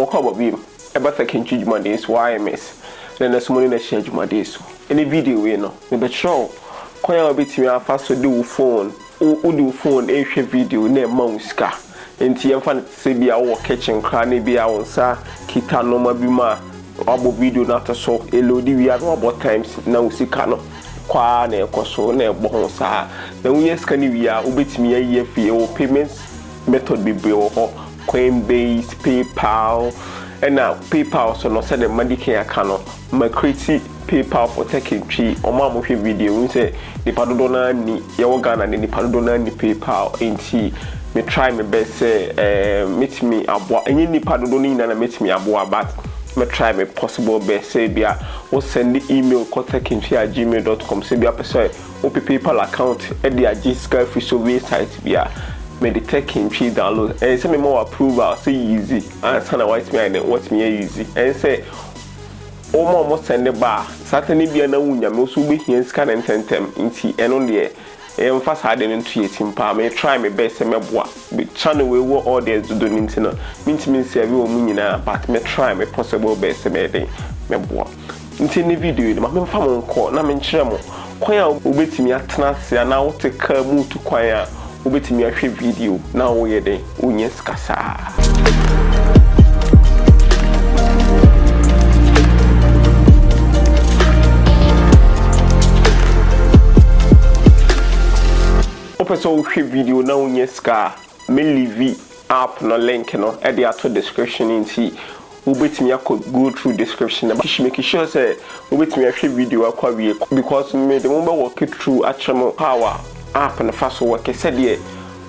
Moko Bim, about the Kinchi Mondays, YMS. Then there's money that share Mondays. Any video, you know, but show. Quite a bit me a fast to do phone, or do phone, a video, near Mouska. And Tiafan say our kitchen cranny be our sa, Kita no mabima, abo video not so, a lodi we are about times now see cano. Kwa ne koso ne bohon sa na wo yes kan wi a obetimi aye fie o payments method bebre wo ho Coinbase, PayPal and now PayPal so no say the money can aka no ma create PayPal for taking tree o ma mo hwe video we say ni padodo na ni ye wo Ghana ni padodo na ni PayPal enti me try my best say meet me aboa enyi ni padodo ni na meet me aboa but me try my possible best say bia o send the email contact@gmail.com say bia person o PayPal account e dey agiska free so website bia me the tech tree download and say me more approval say easy and sana white me and what me easy and say o mo send the bar certainly bia na wunya me so be here scan and tentem nti eno de emphasize hard into it impa me try my best say me boa be channel we wo all there do nti no me say we o mu nyina but me try my possible best say me dey me boa nti ni video ni ma me fa mo nko na me nkyere mo kwan a obetimi atena se na wo te ka mu tu kwan a obetimi ahwe video na wo ye dey onye skasa so hwe video na onye ska me leave app no link no e dey ato description nti ubetimi go through description but she make sure say ubetimi ahwe video akwa wie because me the moment work through achemo power app na faso work say dey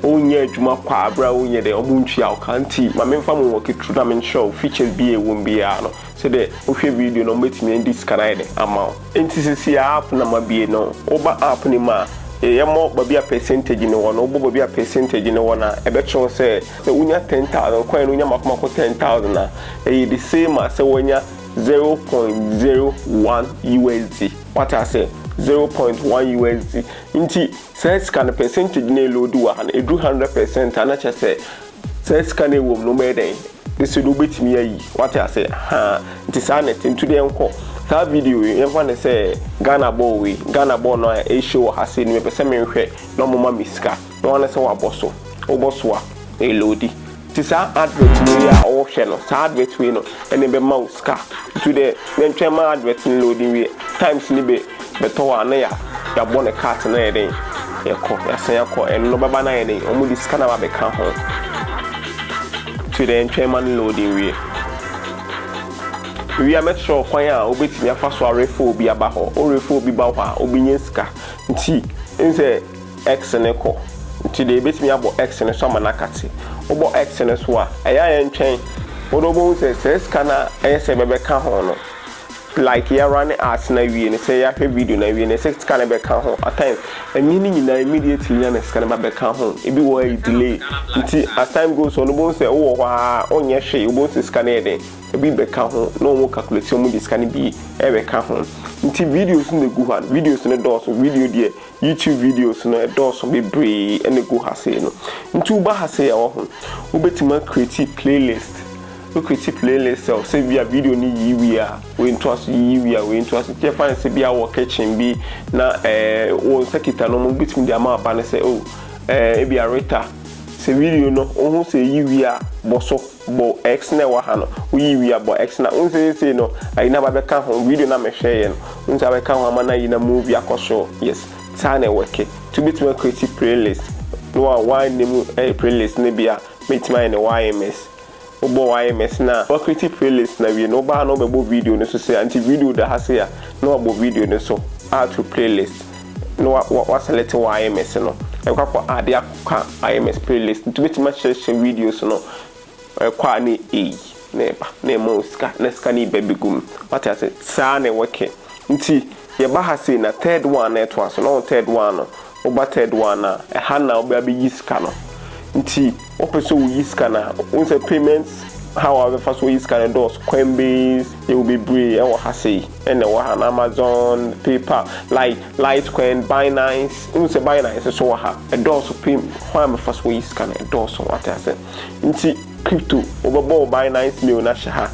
onye adwuma kwa abra onye dey obuntwi akanti ma me mfa mo work through na me show features be e won be ya no say dey ohwe video no ubetimi ndi scanner dey amount nti sisi app na ma be no oba app ni ma mo baby a percentage in one obo baby a percentage in one e be cho say unya 10,000 coin unya makoma ko 10,000 na the same as unya 0.01 USD what I say 0.1 USD inti say scan percentage na load wa na edu 100% ana che say scan e wom no me den this do betimi ayi what I say ha inti sa net into the enko that video everyone say Ghana ball no e show ha say me pese me hwe no mama miska no one say wa boso oboso a e loadi ti sa advert ni ya o hwe no sa advert we no ene be mouse ka to the ntwe ma advert ni loading we times ni be to wa na ya bo ne cart na e den e ko ya san ya ko en no baba na e den o mu di scanner ba be ka ho to the ntwe ma loading we are metro sure kwan a obetimi afaso arefo obi aba ho o refo obi ba ho a obinye ska nti nse x ne ko nti de betimi abo x ne so amanakate obo x ne so a eya ye ntwen odobo se ska na ese bebe ka ho no like ya run art na wie ne say ya hwe video na wie ne se ska na be ka ho at times emi ni nyina immediately ya na ska na be ka ho ebi wo delay nti as time goes on obo se wo ho a onye hwe obo se ska na eden ebi be ka ho no mo calculate mo dis can be e be ka ho nti videos ne go ha videos ne do so video de YouTube videos no do so be bree ene go ha say no nti uba ha say ya wo ho obetima create playlist we create playlist so say via video ni yiwia we into us yiwia we into us je fan say bia wo kitchen bi na wo sekita no mo bitim dia ma ba ne say oh e bia reta se video no ohun say yiwia boso bo x na wa ha no yiwia bo x na un say no ai na ba be ka ho video na me share no un say ba ka ho ama na yi na movie akoso yes tane work to bitim create playlist no one name playlist ne bia metima ne YMS obo YMS na o create playlist na we no ba no be bo video no so say anti video da ha say ya no bo video no so add to playlist no wa select YMS no e kwa add ya kwa YMS playlist to bitima share videos no kwa ni neba na mo ska na ska ni baby gum what I say sa na work nti ye ba ha say na third one na to so no third one no oba third one na e ha na oba be yiska no nti opeso yiska na unse payments how I first way scan and doors Coinbase, it will be brave or Hasi and the one Amazon, PayPal, like Litecoin, Binance, you say Binance so a doors of pay why am first way scan and doors so what I said. Into crypto over Binance million nasha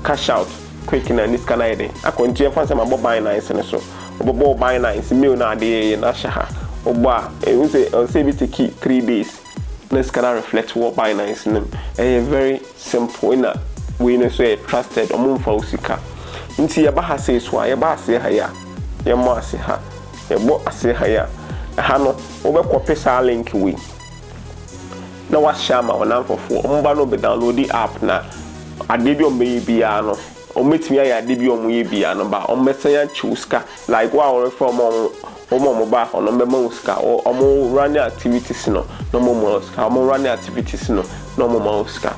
cash out quick in this can I continue for some about Binance and so over Binance million a day nasha oba it will say it take 3 days. Let's kind of reflect what Binance name. A very simple in that we know so trusted or more for Usika. Into your baha says why your bass say haya, your mass ha, your boat say haya. A hano over copesa link we. Now what shama on amp for Umbano be download the app na a debut maybe ano or meet me a debut maybe ano ba on messenger chuska like wow from mobile or no moska or more running activities no more moska more running activities no more moska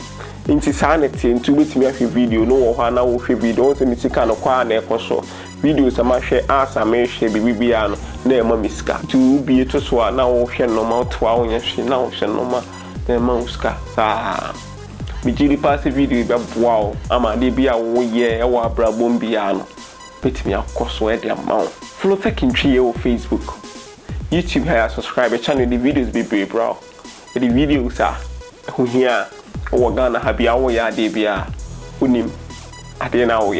into sanity into with me a video no one now video so it's kind of kwa na ekoso videos am share as am share bibia no na ma miska to be to so na wo hwe no ma to a wonya hwe na wo hwe no ma na ma uska sa mi jiri pass video be boa ama de bia wo ye e wa brabom bia no pet me akoso e de amount follow taking tree on Facebook, YouTube here, subscribe channel the videos be brave bro. The videos are who here or Ghana happy hour ya debia unim at the now.